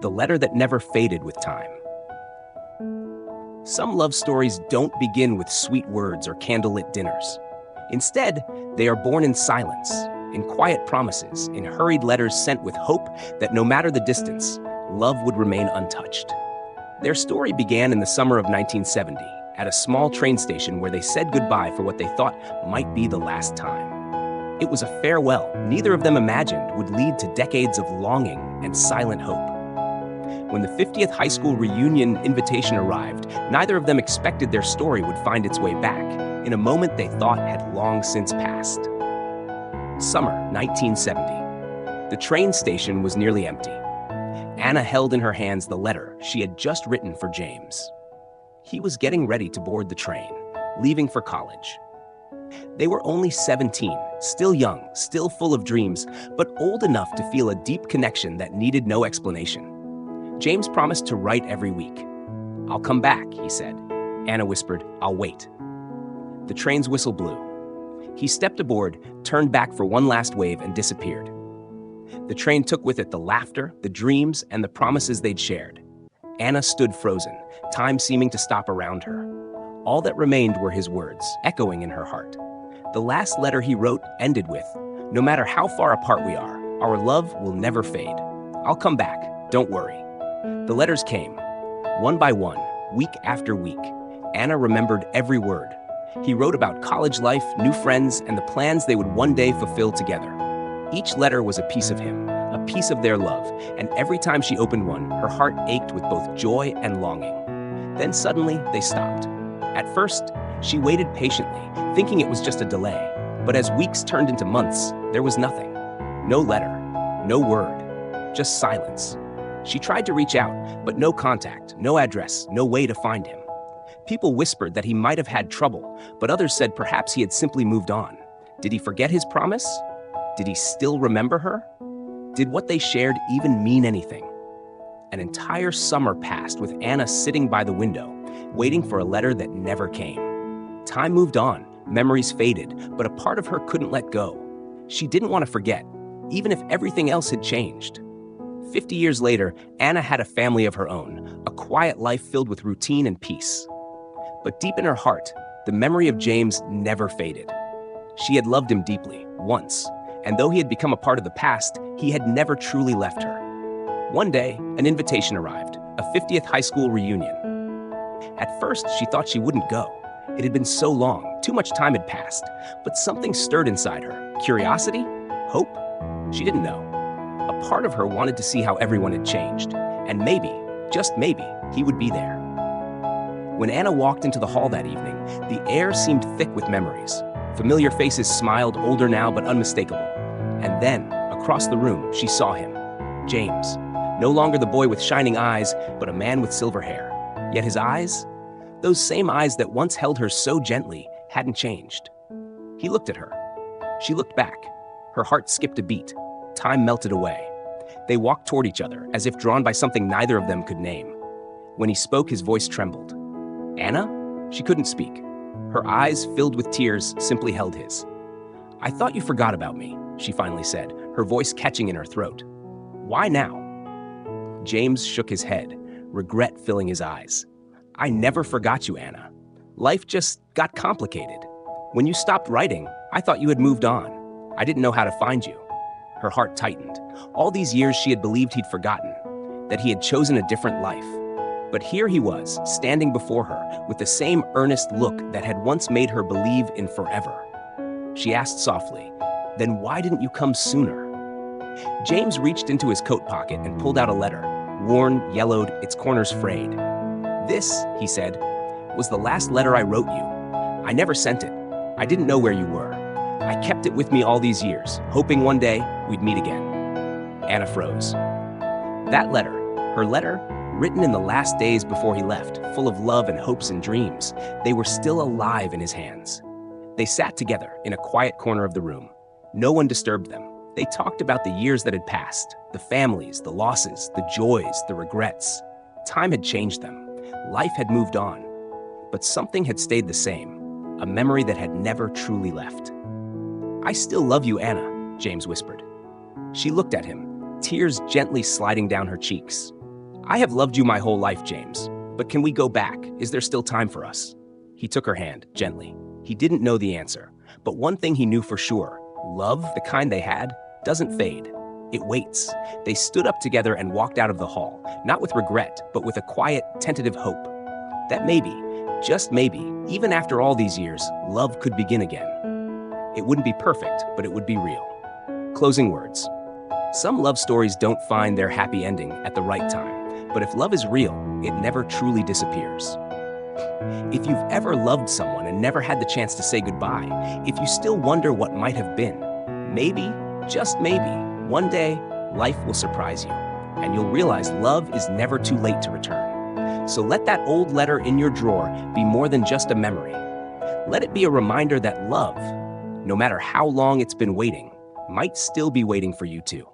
the letter that never faded with time. Some love stories don't begin with sweet words or candlelit dinners. Instead, they are born in silence, in quiet promises, in hurried letters sent with hope that no matter the distance, love would remain untouched. Their story began in the summer of 1970 at a small train station where they said goodbye for what they thought might be the last time. It was a farewell neither of them imagined would lead to decades of longing and silent hope. When the 50th high school reunion invitation arrived, neither of them expected their story would find its way back in a moment they thought had long since passed. Summer 1970. The train station was nearly empty. Anna held in her hands the letter she had just written for James. He was getting ready to board the train, leaving for college. They were only 17, still young, still full of dreams, but old enough to feel a deep connection that needed no explanation. James promised to write every week. "I'll come back," he said. Anna whispered, "I'll wait." The train's whistle blew. He stepped aboard, turned back for one last wave, and disappeared. The train took with it the laughter, the dreams, and the promises they'd shared. Anna stood frozen, time seeming to stop around her. All that remained were his words, echoing in her heart. The last letter he wrote ended with, "No matter how far apart we are, our love will never fade. I'll come back, don't worry." The letters came, one by one, week after week. Anna remembered every word. He wrote about college life, new friends, and the plans they would one day fulfill together. Each letter was a piece of him, a piece of their love, and every time she opened one, her heart ached with both joy and longing. Then suddenly, they stopped. At first, she waited patiently, thinking it was just a delay. But as weeks turned into months, there was nothing. No letter, no word, just silence. She tried to reach out, but no contact, no address, no way to find him. People whispered that he might have had trouble, but others said perhaps he had simply moved on. Did he forget his promise? Did he still remember her? Did what they shared even mean anything? An entire summer passed with Anna sitting by the window, waiting for a letter that never came. Time moved on, memories faded, but a part of her couldn't let go. She didn't want to forget, even if everything else had changed. 50 years later, Anna had a family of her own, a quiet life filled with routine and peace. But deep in her heart, the memory of James never faded. She had loved him deeply, once, and though he had become a part of the past, he had never truly left her. One day, an invitation arrived, a 50th high school reunion. At first, she thought she wouldn't go. It had been so long, too much time had passed, but something stirred inside her. Curiosity? Hope? She didn't know. A part of her wanted to see how everyone had changed, and maybe, just maybe, he would be there. When Anna walked into the hall that evening, the air seemed thick with memories. Familiar faces smiled, older now but unmistakable. And then, across the room, she saw him. James. No longer the boy with shining eyes, but a man with silver hair. Yet his eyes, those same eyes that once held her so gently, hadn't changed. He looked at her. She looked back. Her heart skipped a beat. Time melted away. They walked toward each other, as if drawn by something neither of them could name. When he spoke, his voice trembled. "Anna?" She couldn't speak. Her eyes, filled with tears, simply held his. "I thought you forgot about me," she finally said, her voice catching in her throat. "Why now?" James shook his head, regret filling his eyes. "I never forgot you, Anna. Life just got complicated. When you stopped writing, I thought you had moved on. I didn't know how to find you." Her heart tightened. All these years she had believed he'd forgotten, that he had chosen a different life. But here he was, standing before her, with the same earnest look that had once made her believe in forever. She asked softly, "Then why didn't you come sooner?" James reached into his coat pocket and pulled out a letter, worn, yellowed, its corners frayed. "This," he said, "was the last letter I wrote you. I never sent it. I didn't know where you were. I kept it with me all these years, hoping one day we'd meet again." Anna froze. That letter, her letter, written in the last days before he left, full of love and hopes and dreams, they were still alive in his hands. They sat together in a quiet corner of the room. No one disturbed them. They talked about the years that had passed, the families, the losses, the joys, the regrets. Time had changed them. Life had moved on. But something had stayed the same, a memory that had never truly left. "I still love you, Anna," James whispered. She looked at him, tears gently sliding down her cheeks. I have loved you my whole life, James. But can we go back? Is there still time for us? He took her hand, gently. He didn't know the answer, but one thing he knew for sure: love, the kind they had, doesn't fade. It waits. They stood up together and walked out of the hall, not with regret, but with a quiet, tentative hope. That maybe, just maybe, even after all these years, love could begin again. It wouldn't be perfect, but it would be real. Closing words. Some love stories don't find their happy ending at the right time, but if love is real, it never truly disappears. If you've ever loved someone and never had the chance to say goodbye, if you still wonder what might have been, maybe, just maybe, one day, life will surprise you, and you'll realize love is never too late to return. So let that old letter in your drawer be more than just a memory. Let it be a reminder that love, no matter how long it's been waiting, might still be waiting for you too.